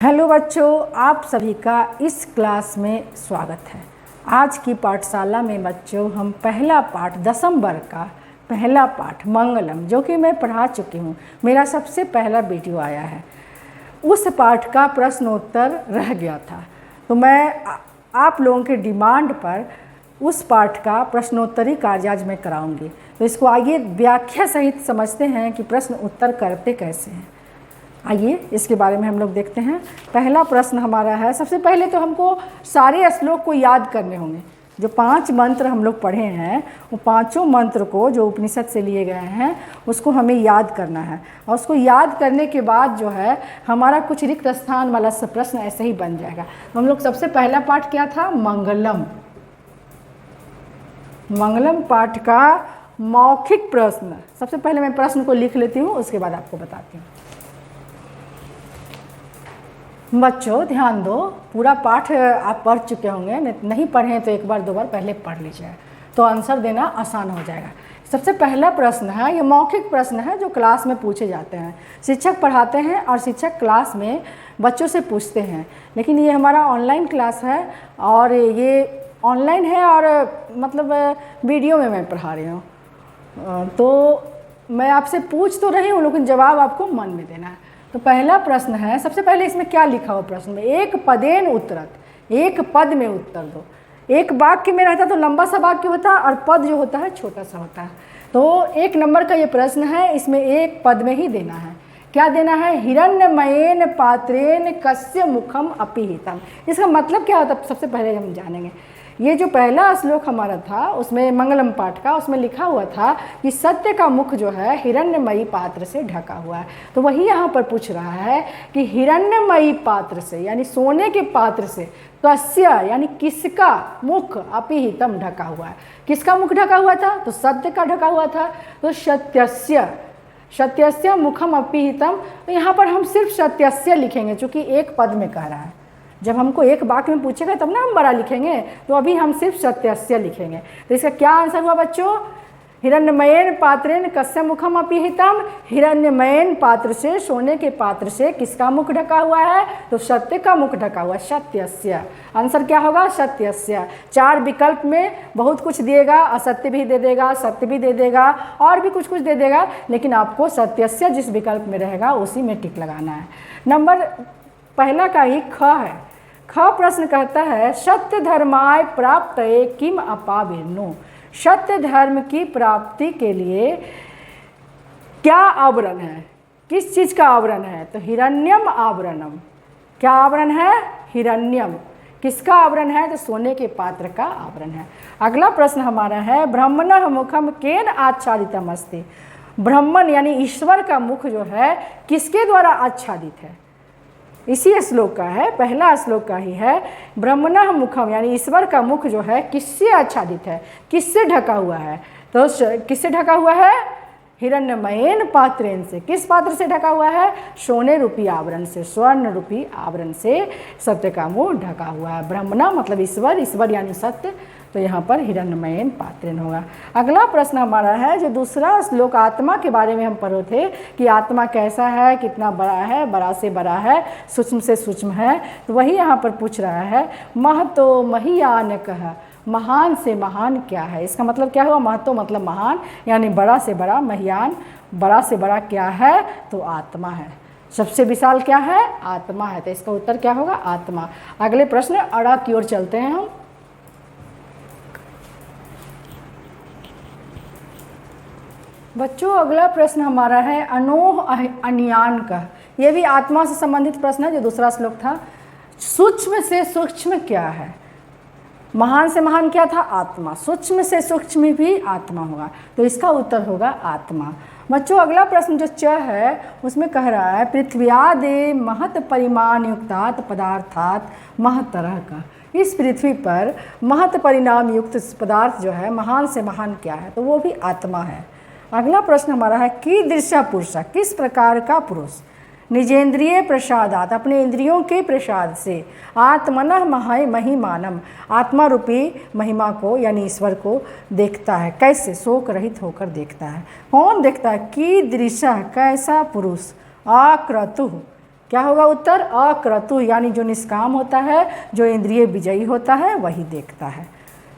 Hello बच्चों, आप सभी का इस क्लास में स्वागत है। आज की पाठशाला में बच्चों हम पहला पाठ 10वीं वर्ग का पहला पाठ मंगलम, जो कि मैं पढ़ा चुकी हूँ, मेरा सबसे पहला वीडियो आया है, उस पाठ का प्रश्नोत्तर रह गया था। तो मैं आप लोगों के डिमांड पर उस पाठ का प्रश्नोत्तरी कार्य आज मैं कराऊंगी। तो इसको आइए व्याख्या सहित समझते हैं कि प्रश्न उत्तर करते कैसे हैं। आइए इसके बारे में हम लोग देखते हैं। पहला प्रश्न हमारा है, सबसे पहले तो हमको सारे श्लोक को याद करने होंगे। जो 5 मंत्र हम लोग पढ़े हैं, वो पांचों मंत्र को जो उपनिषद से लिए गए हैं उसको हमें याद करना है। और उसको याद करने के बाद जो है हमारा कुछ रिक्त स्थान वाला प्रश्न ऐसे ही बन जाएगा। हम लोग सबसे पहला पाठ क्या था? मंगलम। मंगलम पाठ का मौखिक प्रश्न। सबसे पहले मैं प्रश्न को लिख लेती हूँ, उसके बाद आपको बताती हूँ। बच्चों ध्यान दो, पूरा पाठ आप पढ़ चुके होंगे, नहीं पढ़े तो एक बार दो बार पहले पढ़ लीजिए, तो आंसर देना आसान हो जाएगा। सबसे पहला प्रश्न है, ये मौखिक प्रश्न है जो क्लास में पूछे जाते हैं। शिक्षक पढ़ाते हैं और शिक्षक क्लास में बच्चों से पूछते हैं। लेकिन ये हमारा ऑनलाइन क्लास है और ये ऑनलाइन है और मतलब वीडियो में मैं पढ़ा रही हूँ, तो मैं आपसे पूछ तो रही हूँ लेकिन जवाब आपको मन में देना है। तो पहला प्रश्न है, सबसे पहले इसमें क्या लिखा हुआ प्रश्न में? एक पदेन उत्तरत, एक पद में उत्तर दो। एक वाक्य में रहता तो लंबा सा वाक्य होता और पद जो होता है छोटा सा होता है। तो 1 नंबर का ये प्रश्न है, इसमें एक पद में ही देना है। क्या देना है? हिरण्मयेन पात्रेन कस्य मुखम अपिहितम। इसका मतलब क्या होता है सबसे पहले हम जानेंगे। ये जो पहला श्लोक हमारा था उसमें मंगलम पाठ का, उसमें लिखा हुआ था कि सत्य का मुख जो है हिरण्यमयी पात्र से ढका हुआ है। तो वही यहाँ पर पूछ रहा है कि हिरण्यमयी पात्र से यानी सोने के पात्र से कस्य यानी किसका मुख अपिहितम ढका हुआ है। किसका मुख ढका हुआ था? तो सत्य का ढका हुआ था। तो सत्यस्य, सत्यस्य मुखम अपिहितम। तो यहाँ पर हम सिर्फ सत्यस्य लिखेंगे चूँकि एक पद में कह रहा है। जब हमको एक वाक्य में पूछेगा तब ना हम बड़ा लिखेंगे, तो अभी हम सिर्फ सत्यस्य लिखेंगे। तो इसका क्या आंसर हुआ बच्चों? हिरण्मयेन पात्रेन कस्य मुखम अपिहितम। हिरण्मयेन पात्र से, सोने के पात्र से किसका मुख ढका हुआ है? तो सत्य का मुख ढका हुआ, सत्यस्य। आंसर क्या होगा? सत्यस्य। 4 विकल्प में बहुत कुछ दिएगा, असत्य भी दे देगा, सत्य भी दे देगा और भी कुछ कुछ दे देगा, लेकिन आपको सत्यस्य जिस विकल्प में रहेगा उसी में टिक लगाना है। नंबर पहला का ही ख है। ख प्रश्न कहता है सत्य धर्माय प्राप्त किम अपाविर्नो। सत्य धर्म की प्राप्ति के लिए क्या आवरण है? किस चीज़ का आवरण है? तो हिरण्यम आवरणम। क्या आवरण है? हिरण्यम। किसका आवरण है? तो सोने के पात्र का आवरण है। अगला प्रश्न हमारा है ब्रह्मणः मुखम केन आच्छादितम अस्ति। ब्रह्मण यानी ईश्वर का मुख जो है किसके द्वारा आच्छादित है? इसी श्लोक का है, पहला श्लोक का ही है। ब्रह्मणः मुखम यानी ईश्वर का मुख जो है किससे आच्छादित है, किससे ढका हुआ है? तो किससे ढका हुआ है? हिरण्मयेन पात्रेन से। किस पात्र से ढका हुआ है? सोने रूपी आवरण से, स्वर्ण रूपी आवरण से सत्य का मुख ढका हुआ है। ब्रह्मणा मतलब ईश्वर, ईश्वर यानी सत्य, तो यहाँ पर हिरण्मयेन पात्रेन होगा। अगला प्रश्न हमारा है जो दूसरा श्लोक आत्मा के बारे में हम पढ़े थे कि आत्मा कैसा है, कितना बड़ा है, बड़ा से बड़ा है, सूक्ष्म से सूक्ष्म है। तो वही यहाँ पर पूछ रहा है महतो महियान कह, महान से महान क्या है? इसका मतलब क्या हुआ? महतो मतलब महान यानी बड़ा से बड़ा, महियान बड़ा से बड़ा क्या है? तो आत्मा है। सबसे विशाल क्या है? आत्मा है। तो इसका उत्तर क्या होगा? आत्मा। अगले प्रश्न अड़ा की ओर चलते हैं हम। बच्चों अगला प्रश्न हमारा है अनोह अन्यान का। ये भी आत्मा से संबंधित प्रश्न है जो दूसरा श्लोक था। सूक्ष्म से सूक्ष्म क्या है? महान से महान क्या था? आत्मा। सूक्ष्म से सूक्ष्म भी आत्मा होगा, तो इसका उत्तर होगा आत्मा। बच्चों अगला प्रश्न जो च है उसमें कह रहा है पृथ्व्यादि महत परिमाण युक्तात् पदार्थात महतरह का। इस पृथ्वी पर महत परिणाम युक्त पदार्थ जो है महान से महान क्या है? तो वो भी आत्मा है। अगला प्रश्न हमारा है कीदृश पुरुष, किस प्रकार का पुरुष? निजेंद्रिय प्रसादात अपने इंद्रियों के प्रसाद से आत्मनः महिमानम आत्मा रूपी महिमा को यानी ईश्वर को देखता है। कैसे? शोक रहित होकर देखता है। कौन देखता है? कीदृश कैसा पुरुष, आक्रतु क्या होगा उत्तर? अक्रतु, यानी जो निष्काम होता है, जो इंद्रिय विजयी होता है, वही देखता है।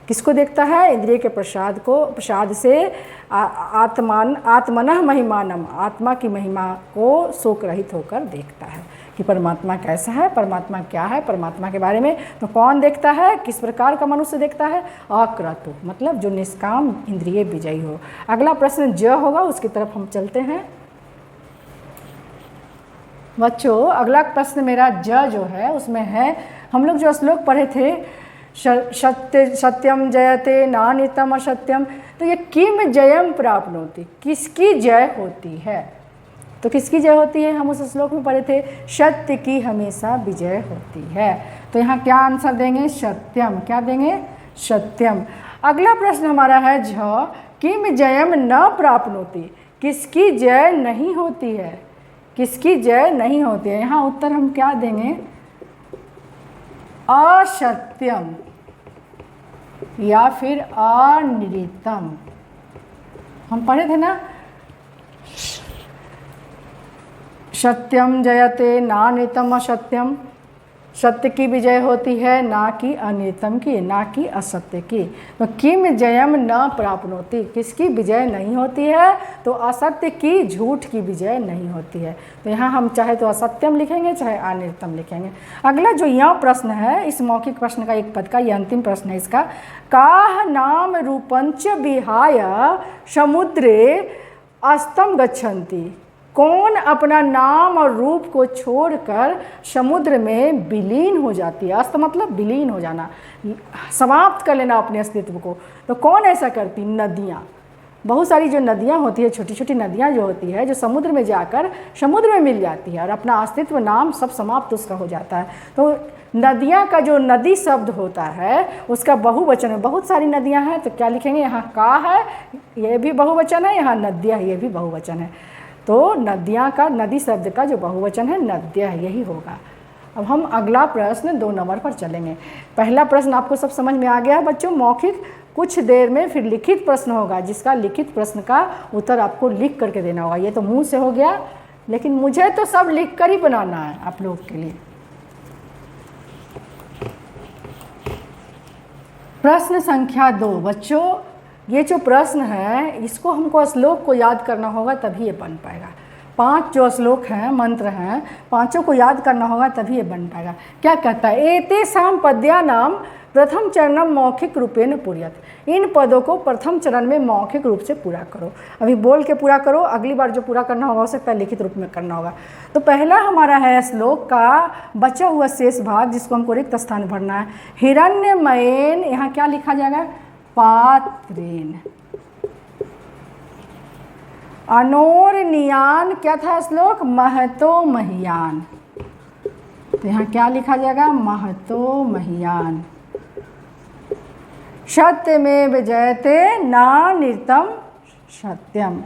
किसको देखता है? इंद्रिय के प्रसाद से आत्मनः महिमानम, आत्मा की महिमा को शोक रहित होकर देखता है कि परमात्मा कैसा है, परमात्मा क्या है, परमात्मा के बारे में। तो कौन देखता है? किस प्रकार का मनुष्य देखता है? अक्रतु, मतलब जो निष्काम इंद्रिय विजयी हो। अगला प्रश्न ज होगा, उसकी तरफ हम चलते हैं। बच्चों अगला प्रश्न मेरा ज जो है उसमें है, हम लोग जो श्लोक पढ़े थे, सत्यम जयते नानितम असत्यम, तो ये किम जयम प्राप्नोति, किसकी जय होती है? तो किसकी जय होती है? हम उस श्लोक में पढ़े थे, सत्य की हमेशा विजय होती है। तो यहाँ क्या आंसर देंगे? सत्यम। क्या देंगे? सत्यम। अगला प्रश्न हमारा है झ, किम जयम न प्राप्नोति, किसकी जय नहीं होती है? किसकी जय नहीं होती है? यहाँ उत्तर हम क्या देंगे? असत्यम या फिर अनिरितम। हम पढ़े थे ना, सत्यम जयते नानितम असत्यम, सत्य की विजय होती है, ना कि अनितम की, ना कि असत्य की। तो किम जयम न प्राप्नोति, किसकी विजय नहीं होती है? तो असत्य की, झूठ की विजय नहीं होती है। तो यहाँ हम चाहे तो असत्यम लिखेंगे, चाहे अनितम लिखेंगे। अगला जो यह प्रश्न है, इस मौखिक प्रश्न का एक पद का, ये अंतिम प्रश्न है इसका, काह नाम रूपंच विहाय समुद्रे अस्तम गच्छन्ति, कौन अपना नाम और रूप को छोड़कर समुद्र में विलीन हो जाती है? अस्त मतलब विलीन हो जाना, समाप्त कर लेना अपने अस्तित्व को। तो कौन ऐसा करती? नदियाँ। बहुत सारी जो नदियाँ होती है, छोटी छोटी नदियाँ जो होती है, जो समुद्र में जाकर समुद्र में मिल जाती है और अपना अस्तित्व, नाम सब समाप्त उसका हो जाता है। तो नदियाँ का जो नदी शब्द होता है उसका बहुवचन है, बहुत सारी नदियाँ हैं। तो क्या लिखेंगे? यहाँ का है, ये भी बहुवचन है, यहाँ नदियाँ, ये भी बहुवचन है। तो नदियाँ का, नदी शब्द का जो बहुवचन है नद्य है, यही होगा। अब हम अगला प्रश्न 2 नंबर पर चलेंगे। पहला प्रश्न आपको सब समझ में आ गया है बच्चों, मौखिक। कुछ देर में फिर लिखित प्रश्न होगा, जिसका लिखित प्रश्न का उत्तर आपको लिख करके देना होगा। ये तो मुंह से हो गया, लेकिन मुझे तो सब लिख कर ही बनाना है आप लोग के लिए। प्रश्न संख्या 2 बच्चों, ये जो प्रश्न है इसको हमको श्लोक को याद करना होगा, तभी ये बन पाएगा। 5 जो श्लोक हैं, मंत्र हैं, पांचों को याद करना होगा, तभी ये बन पाएगा। क्या कहता है? एतेषां पद्यानां प्रथम चरणम मौखिक रूपेण पूर्यत, इन पदों को प्रथम चरण में मौखिक रूप से पूरा करो। अभी बोल के पूरा करो, अगली बार जो पूरा करना होगा हो सकता है लिखित रूप में करना होगा। तो पहला हमारा है श्लोक का बचा हुआ शेष भाग, जिसको हमको रिक्त स्थान भरना है। हिरण्यमयेन, यहाँ क्या लिखा जाएगा? पात्रेन। अनोरनियान, क्या था श्लोक? महतो महियान। तो यहाँ क्या लिखा जाएगा? महतो महियान। सत्यमेव जयते नानितम सत्यम।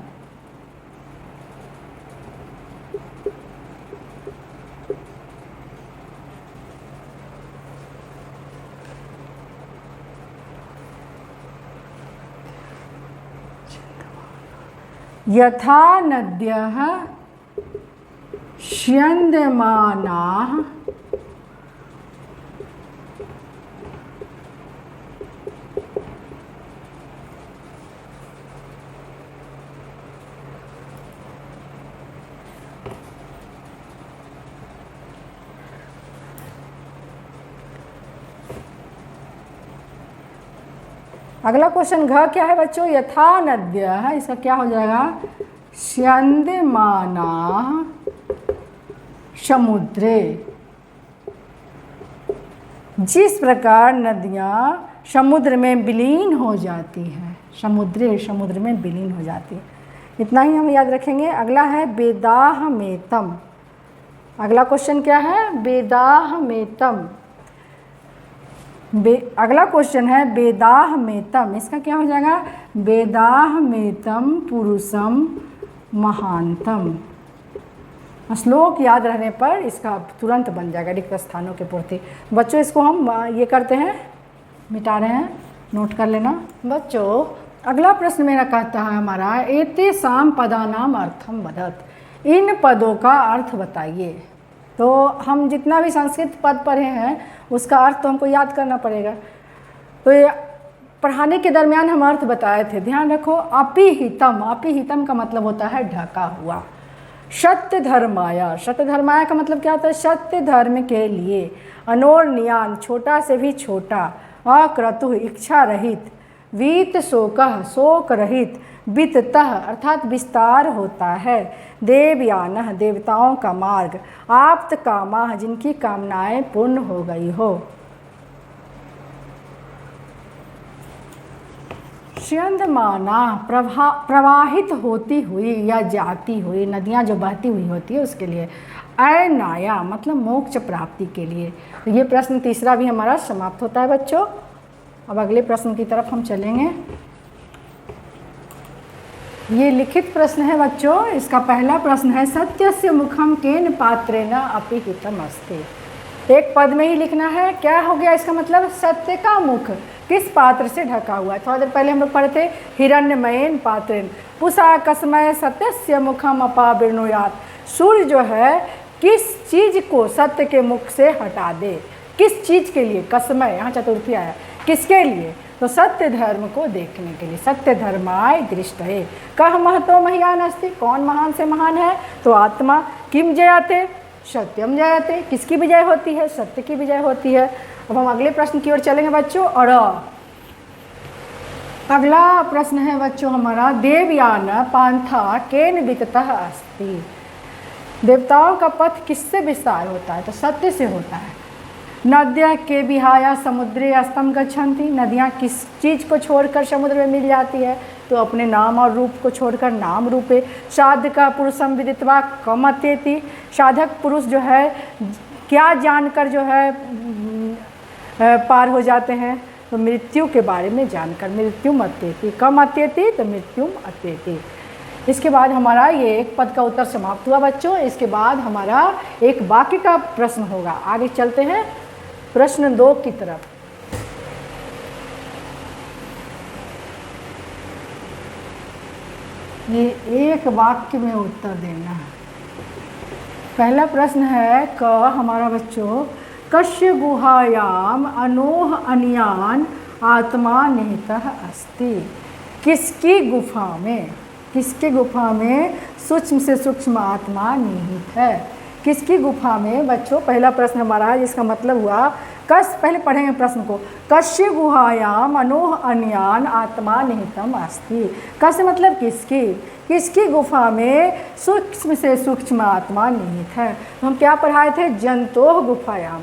यथा नद्यः स्यन्दमानाः अगला क्वेश्चन घ क्या है बच्चों? यथा नद्य है, इसका क्या हो जाएगा? स्यन्दमाना समुद्रे। जिस प्रकार नदियाँ समुद्र में विलीन हो जाती हैं, समुद्र में विलीन हो जाती है। इतना ही हम याद रखेंगे। अगला है वेदाहमेतम। अगला क्वेश्चन क्या है? वेदाहमेतम। अगला क्वेश्चन है वेदाहमेतम, इसका क्या हो जाएगा? वेदाहमेतम पुरुषम महानतम। श्लोक याद रहने पर इसका तुरंत बन जाएगा रिक्त स्थानों के पूर्ति। बच्चों इसको हम ये करते हैं, मिटा रहे हैं, नोट कर लेना। बच्चों अगला प्रश्न मेरा कहता है हमारा, एतेषां पदानाम अर्थम वदत, इन पदों का अर्थ बताइए। तो हम जितना भी संस्कृत पद पढ़े हैं उसका अर्थ तो हमको याद करना पड़ेगा। तो ये पढ़ाने के दरमियान हम अर्थ बताए थे, ध्यान रखो। अपिहितम, अपिहितम का मतलब होता है ढका हुआ। सत्य धर्माया, सत्य धर्माया का मतलब क्या होता है? सत्य धर्म के लिए। अनोरनियान, छोटा से भी छोटा। अक्रतुः, इच्छा रहित। वीत शोकः, शोक रहित। वित्तः अर्थात विस्तार होता है। देवयानः, देवताओं का मार्ग। आप्त कामाः, जिनकी कामनाएं पूर्ण हो गई हो। स्यंदमाना, प्रवाहित होती हुई या जाती हुई, नदियाँ जो बहती हुई होती है उसके लिए। अयनाया मतलब मोक्ष प्राप्ति के लिए। तो ये प्रश्न तीसरा भी हमारा समाप्त होता है बच्चों। अब अगले प्रश्न की तरफ हम चलेंगे। ये लिखित प्रश्न है बच्चों। इसका पहला प्रश्न है सत्यस्य मुखम केन पात्रेण अपिहितम अस्ति। एक पद में ही लिखना है। क्या हो गया इसका मतलब? सत्य का मुख किस पात्र से ढका हुआ है। थोड़ा देर पहले हम लोग पढ़े थे हिरण्यमयेन पात्रेण पुषा कस्मय सत्यस्य मुखम अपावृणुयात्। सूर्य जो है किस चीज़ को सत्य के मुख से हटा दे, किस चीज़ के लिए? कस्मय, यहाँ चतुर्थी आया, किसके लिए? तो सत्य धर्म को देखने के लिए। सत्य धर्माय दृष्टये। कह महतो मह्यान अस्ति, कौन महान से महान है? तो आत्मा। किम जयते? सत्यम जयते। किसकी विजय होती है? सत्य की विजय होती है। अब हम अगले प्रश्न की ओर चलेंगे बच्चों। और अगला प्रश्न है बच्चों हमारा, देवयान पांथा केन विततः अस्ति। देवताओं का पथ किससे विस्तार होता है? तो सत्य से होता है। नद्या के विहाया समुद्रे अस्तम गच्छन्ति। नदियाँ किस चीज़ को छोड़कर समुद्र में मिल जाती है? तो अपने नाम और रूप को छोड़कर नाम रूपे। साधका पुरुषम विदित्वा कमत्येति। साधक पुरुष जो है क्या जानकर जो है पार हो जाते हैं? तो मृत्यु के बारे में जानकर। मृत्युम अत्येति, कम अत्येति तो मृत्युम अत्येति। इसके बाद हमारा ये एक पद का उत्तर समाप्त हुआ बच्चों। इसके बाद हमारा एक वाक्य का प्रश्न होगा। आगे चलते हैं प्रश्न 2 की तरफ। ये एक वाक्य में उत्तर देना है। पहला प्रश्न है क हमारा बच्चों, कस्य गुहायाम अनोह अन्यान आत्मा निहितः अस्ति। किसकी गुफा में, किसकी गुफा में सूक्ष्म से सूक्ष्म आत्मा निहित है? किसकी गुफा में बच्चों? पहला प्रश्न हमारा है जिसका मतलब हुआ पहले पढ़ेंगे प्रश्न को। कस्य गुहायाम अनोह अन्यान आत्मा निहितम अस्ति। कस्य मतलब किसकी, किसकी गुफा में सूक्ष्म से सूक्ष्म आत्मा निहित है। तो हम क्या पढ़ाए थे? जंतोह गुफायाम,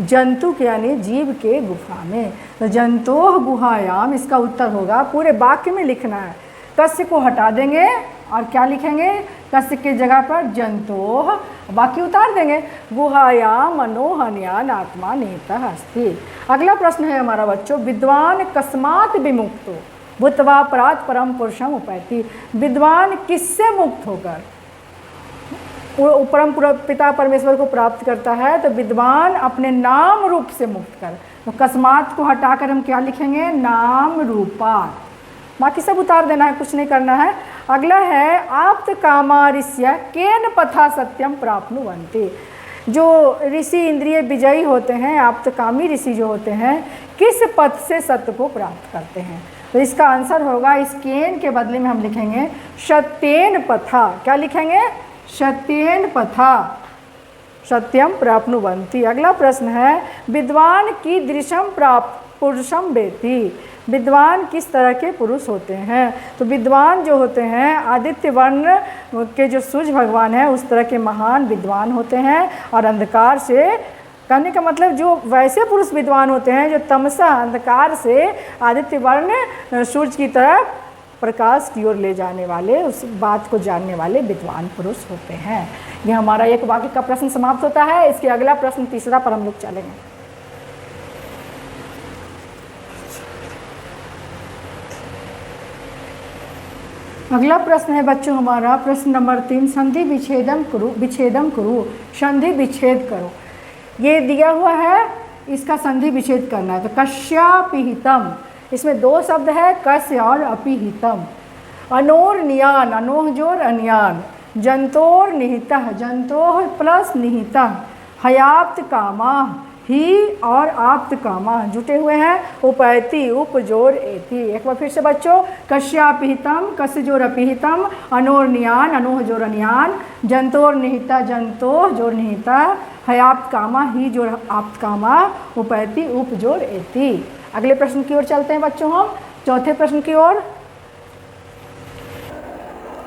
जंतु के यानी जीव के गुफा में। तो जंतोह गुहायाम इसका उत्तर होगा। पूरे वाक्य में लिखना है। कस्य को हटा देंगे और क्या लिखेंगे? कस्य के जगह पर जंतोह, बाकी उतार देंगे। गुहायाम अनोह अन्यान आत्मा निहितः अस्ति। अगला प्रश्न है हमारा बच्चों, विद्वान कस्मात् विमुक्तो भूत्वा परात् परम पुरुषम उपैति। विद्वान किससे मुक्त होकर परम पिता परमेश्वर को प्राप्त करता है? तो विद्वान अपने नाम रूप से मुक्त कर। तो कस्मात् को हटाकर हम क्या लिखेंगे? नाम रूपात्। बाकी सब उतार देना है, कुछ नहीं करना है। अगला है आप्त कामारिष्य केन पथा सत्यम प्राप्नुवन्ति। जो ऋषि इंद्रिय विजयी होते हैं, आप्तकामी ऋषि जो होते हैं, किस पथ से सत्य को प्राप्त करते हैं? तो इसका आंसर होगा, इस केन के बदले में हम लिखेंगे सत्येन पथा। क्या लिखेंगे? सत्येन पथा सत्यम प्राप्नुवन्ति। अगला प्रश्न है, विद्वान की दृशम प्राप्त पुरुषम वेति। विद्वान किस तरह के पुरुष होते हैं? तो विद्वान जो होते हैं आदित्य वर्ण के जो सूर्य भगवान हैं उस तरह के महान विद्वान होते हैं। और अंधकार से, कहने का मतलब जो वैसे पुरुष विद्वान होते हैं जो तमसा अंधकार से आदित्य वर्ण सूर्य की तरफ प्रकाश की ओर ले जाने वाले, उस बात को जानने वाले विद्वान पुरुष होते हैं। ये हमारा एक वाक्य का प्रश्न समाप्त होता है। इसके अगला प्रश्न तीसरा पर हम लोग चलेंगे। अगला प्रश्न है बच्चों हमारा प्रश्न नंबर 3, संधि विच्छेदम करो, विच्छेदम करो, संधि विच्छेद करो। ये दिया हुआ है, इसका संधि विच्छेद करना है। तो कस्यापिहितम, इसमें 2 शब्द है, कस्य और अपिहितम। अनोर नियान, अनोह जोर अन्यान, जंतोर निहितः, जंतोः प्लस निहितः, हयाप्त कामा, ही और आप्त कामा जुटे हुए हैं, उपैति उप जोर एति। एक बार फिर से बच्चों, कश्यापिहितम, कस जोर अपिहितम, अनोर नियान, अनोह जोर अनियान, जंतोर निहिता, जंतोह जोर निहिता, हयाप्त कामा, ही जोर आप्त कामा, उपैति उप जोर एति। अगले प्रश्न की ओर चलते हैं बच्चों हम, चौथे प्रश्न की ओर।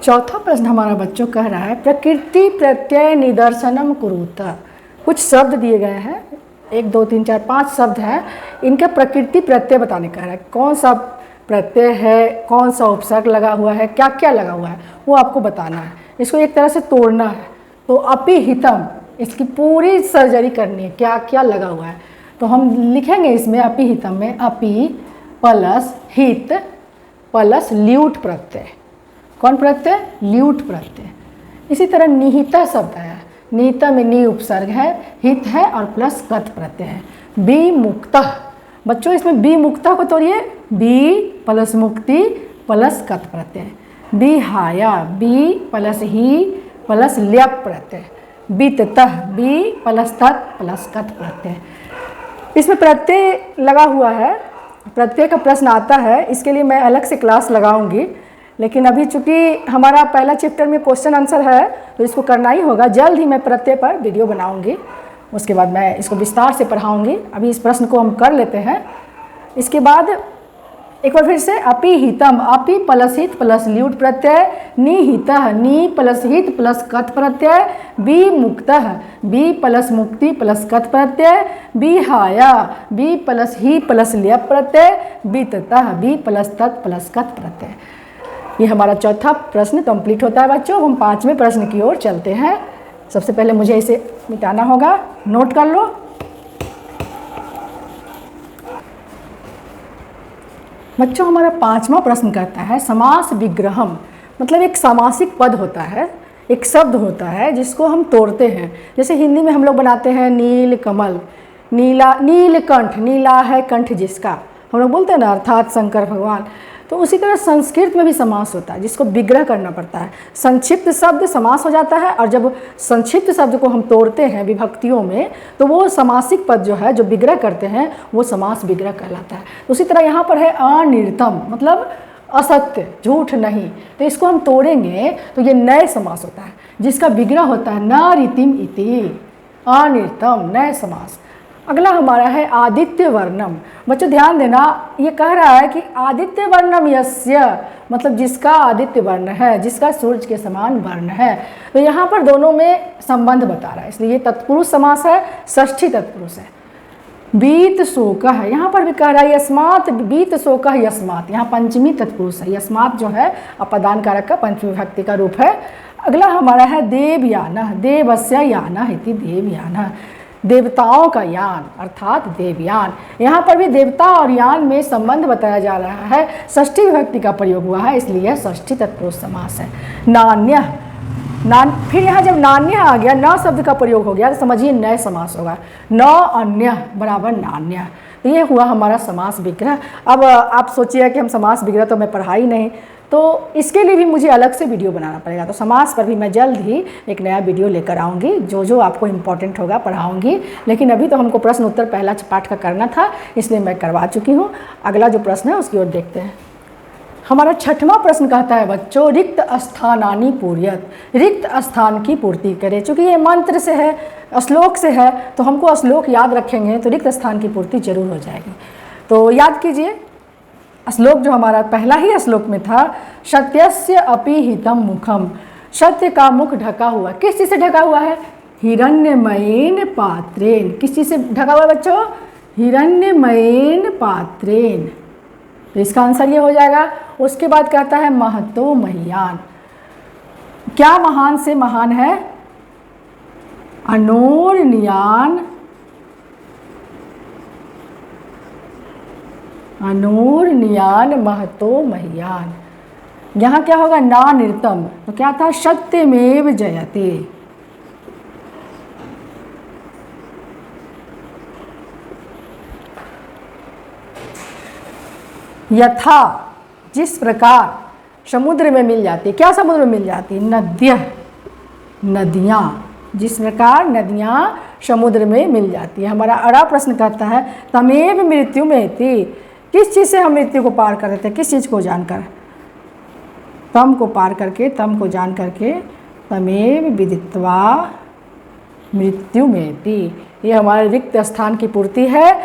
चौथा प्रश्न हमारा बच्चों कह रहा है प्रकृति प्रत्यय निदर्शनम कुरुत। कुछ शब्द दिए गए हैं, 1 2 3 4 5 शब्द हैं, इनका प्रकृति प्रत्यय बताने का है। कौन सा प्रत्यय है, कौन सा उपसर्ग लगा हुआ है, क्या क्या लगा हुआ है, वो आपको बताना है। इसको एक तरह से तोड़ना है। तो अपिहितम, इसकी पूरी सर्जरी करनी है, क्या क्या लगा हुआ है। तो हम लिखेंगे इसमें अपिहितम में अपि प्लस हित प्लस ल्यूट प्रत्यय। कौन प्रत्यय? ल्यूट प्रत्यय। इसी तरह निहिता शब्द है, निहिता में नि उपसर्ग है, हित है और प्लस कत प्रत्यय है। बी मुक्तः, बच्चों इसमें बी मुक्तः को तोड़िए, बी प्लस मुक्ति प्लस कत प्रत्यय। बी हाया, बी प्लस ही प्लस ल्यप प्रत्यय। बीततः, बी प्लस तत् प्लस कत प्रत्यय। इसमें प्रत्यय लगा हुआ है, प्रत्यय का प्रश्न आता है, इसके लिए मैं अलग से क्लास लगाऊंगी। लेकिन अभी चूंकि हमारा पहला चैप्टर में क्वेश्चन आंसर है तो इसको करना ही होगा। जल्द ही मैं प्रत्यय पर वीडियो बनाऊंगी, उसके बाद मैं इसको विस्तार से पढ़ाऊंगी। अभी इस प्रश्न को हम कर लेते हैं। इसके बाद एक बार फिर से अपिहितम, अपि प्लस हित प्लस ल्यूट प्रत्यय, निहितः, नि प्लस हित प्लस कत प्रत्यय, बी मुक्तः, बी प्लस मुक्ति प्लस कत प्रत्यय, बी हाया, बी प्लस ही प्लस ल्यप प्रत्यय, बीततः, बी प्लस तत् प्लस कत प्रत्यय। ये हमारा चौथा प्रश्न कंप्लीट होता है बच्चों। हम 5वें प्रश्न की ओर चलते हैं। सबसे पहले मुझे इसे मिटाना होगा, नोट कर लो। बच्चों हमारा 5वां प्रश्न कहता है समास विग्रहम, मतलब एक सामासिक पद होता है, एक शब्द होता है जिसको हम तोड़ते हैं। जैसे हिंदी में हम लोग बनाते हैं नील कमल, नीला, नीलकंठ, नीला है कंठ जिसका, हम लोग बोलते हैं ना, अर्थात शंकर भगवान। तो उसी तरह संस्कृत में भी समास होता है जिसको विग्रह करना पड़ता है। संक्षिप्त शब्द समास हो जाता है, और जब संक्षिप्त शब्द को हम तोड़ते हैं विभक्तियों में तो वो समासिक पद जो है, जो विग्रह करते हैं, वो समास विग्रह कहलाता है। उसी तरह यहाँ पर है अनिर्तम, मतलब असत्य, झूठ नहीं। तो इसको हम तोड़ेंगे तो ये नए समास होता है जिसका विग्रह होता है न रीतिम इति, अनिर्तम, नए समास। अगला हमारा है आदित्य वर्णम। बच्चों ध्यान देना, ये कह रहा है कि आदित्य वर्णम यस्य, मतलब जिसका आदित्य वर्ण है, जिसका सूर्य के समान वर्ण है। तो यहाँ पर दोनों में संबंध बता रहा है, इसलिए ये तत्पुरुष समास है, षष्ठी तत्पुरुष है। बीत शोक है, यहाँ पर भी कह रहा है यस्मात्, बीत शोक यस्मात्, यहाँ पंचमी तत्पुरुष है। यस्मात् जो है अपदान कारक का पंचमी विभक्ति का रूप है। अगला हमारा है देवयान, देवस्य यान इति देवयान, देवताओं का यान अर्थात देवयान। यहाँ पर भी देवता और यान में संबंध बताया जा रहा है, षष्ठी विभक्ति का प्रयोग हुआ है, इसलिए यह षष्ठी तत्पुरुष समास है। नान्य, फिर यहाँ जब नान्य आ गया, न शब्द का प्रयोग हो गया, तो समझिए नए समास होगा। न अन्य बराबर नान्य, तो ये हुआ हमारा समास विग्रह। अब आप सोचिए कि हम समास विग्रह तो मैं पढ़ा ही नहीं, तो इसके लिए भी मुझे अलग से वीडियो बनाना पड़ेगा। तो समास पर भी मैं जल्द ही एक नया वीडियो लेकर आऊँगी, जो जो आपको इम्पोर्टेंट होगा पढ़ाऊँगी। लेकिन अभी तो हमको प्रश्न उत्तर पहला पाठ का करना था, इसलिए मैं करवा चुकी हूँ। अगला जो प्रश्न है उसकी ओर देखते हैं। हमारा 6वां प्रश्न कहता है बच्चों रिक्त स्थानानि पूर्यत, रिक्त स्थान की पूर्ति करे। चूँकि ये मंत्र से है, श्लोक से है, तो हमको श्लोक याद रखेंगे तो रिक्त स्थान की पूर्ति जरूर हो जाएगी। तो याद कीजिए, श्लोक जो हमारा पहला ही श्लोक में था, सत्यस्य अपि हितम मुखम, सत्य का मुख ढका हुआ, किस चीज़ से ढका हुआ है? हिरण्यमयेन पात्रेन। किस चीज़ से ढका हुआ है बच्चों? हिरण्यमयेन पात्रेन। तो इसका आंसर ये हो जाएगा। उसके बाद कहता है महतो मह्यान, क्या महान से महान है? अनोरनियान, अनोरनियान महतो मह्यान। यहाँ क्या होगा? ना निर्तम, तो क्या था? सत्यमेव जयते। यथा, जिस प्रकार समुद्र में मिल जाती है। क्या समुद्र में मिल जाती है? नद्य, नदियाँ। जिस प्रकार नदियाँ समुद्र में मिल जाती है। हमारा अगला प्रश्न कहता है तमेव मृत्यु में थी, किस चीज़ से हम मृत्यु को पार कर रहे थे, किस चीज़ को जानकर, तम को पार करके, तम को जान करके, तमेव विदित्वा मृत्यु में थी। ये हमारे रिक्त स्थान की पूर्ति है।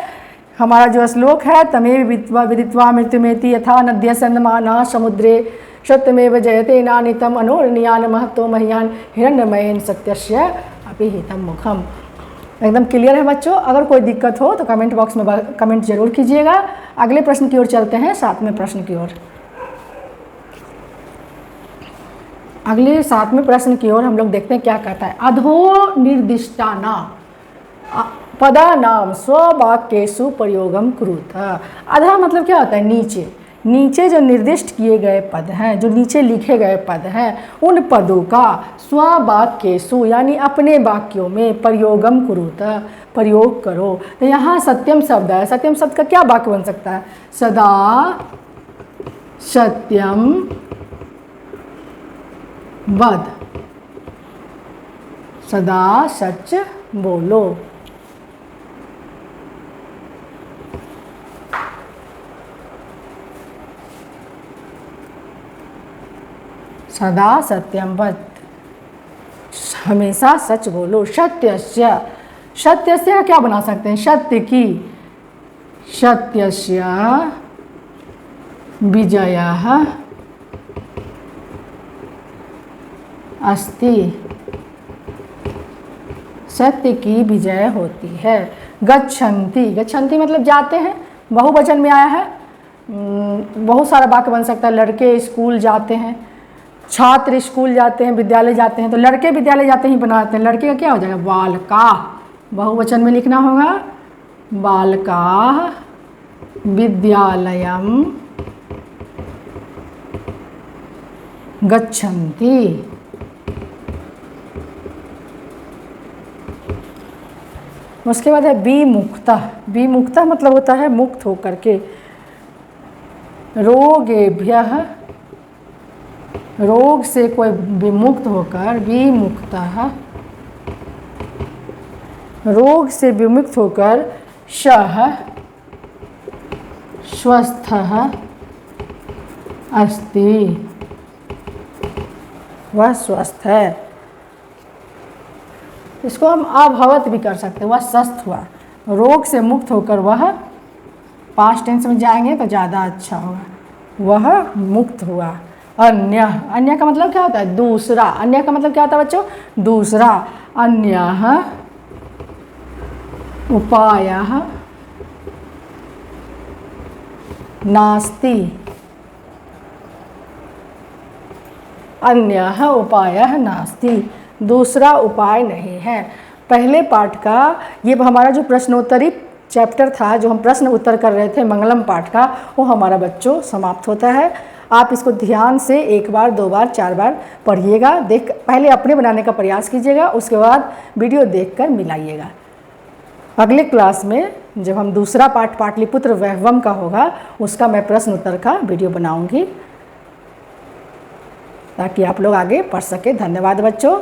हमारा जो श्लोक है तमेव विदित्वा मृत्यु में थी यथा नद्य सन्दमाना समुद्रे सत्यमेव जयते नानितम अनोरनियान महतो मह्यान हिरण्यमयेन सत्यस्य अपिहितम मुखम। एकदम क्लियर है बच्चों। अगर कोई दिक्कत हो तो कमेंट बॉक्स में कमेंट जरूर कीजिएगा। अगले प्रश्न की ओर चलते हैं, 7वें प्रश्न की ओर। अगले 7वें प्रश्न की ओर हम लोग देखते हैं क्या कहता है। अधो निर्दिष्टाना पदानाम स्ववाक्येषु प्रयोगम कुरुत। अधः मतलब क्या होता है, नीचे। नीचे जो निर्दिष्ट किए गए पद हैं, जो नीचे लिखे गए पद हैं, उन पदों का स्ववाक्येषु यानी अपने वाक्यों में प्रयोगम कुरुत प्रयोग करो। तो यहाँ सत्यम शब्द है। सत्यम शब्द का क्या वाक्य बन सकता है, सदा सत्यम वद, सदा सच बोलो। सदा सत्यम वद, हमेशा सच बोलो। सत्यस्य, सत्यस्य क्या बना सकते हैं, सत्य की, सत्यस्य विजयः अस्ति, सत्य की विजय होती है। गच्छन्ति, गच्छन्ति मतलब जाते हैं, बहुवचन में आया है। बहुत सारा वाक्य बन सकता है। लड़के स्कूल जाते हैं, छात्र स्कूल जाते हैं, विद्यालय जाते हैं। तो लड़के विद्यालय जाते ही बनाते हैं। लड़के का क्या हो जाएगा, बालका, बहुवचन में लिखना होगा। बालका विद्यालयम गच्छन्ति। उसके बाद है विमुक्तः। विमुक्तः मतलब होता है मुक्त होकर के। रोगेभ्यः, रोग से कोई विमुक्त होकर, विमुक्तः रोग से विमुक्त होकर, सः स्वस्थः अस्ति, वह स्वस्थ है। इसको हम अभवत भी कर सकते हैं, वह स्वस्थ हुआ। रोग से मुक्त होकर वह, पास्ट टेंस में जाएंगे तो ज़्यादा अच्छा होगा, वह मुक्त हुआ। अन्य, अन्य का मतलब क्या होता है, दूसरा। अन्य का मतलब क्या होता है बच्चों, दूसरा। अन्यः उपायः नास्ति, अन्यः उपायः नास्ति, दूसरा उपाय नहीं है। पहले पाठ का ये हमारा जो प्रश्नोत्तरी चैप्टर था, जो हम प्रश्न उत्तर कर रहे थे मंगलम पाठ का, वो हमारा बच्चों समाप्त होता है। आप इसको ध्यान से 1 बार 2 बार 4 बार पढ़िएगा। देख, पहले अपने बनाने का प्रयास कीजिएगा, उसके बाद वीडियो देखकर मिलाइएगा। अगले क्लास में जब हम दूसरा पाठ पाटलिपुत्र वैभवम का होगा, उसका मैं प्रश्न उत्तर का वीडियो बनाऊंगी ताकि आप लोग आगे पढ़ सके। धन्यवाद बच्चों।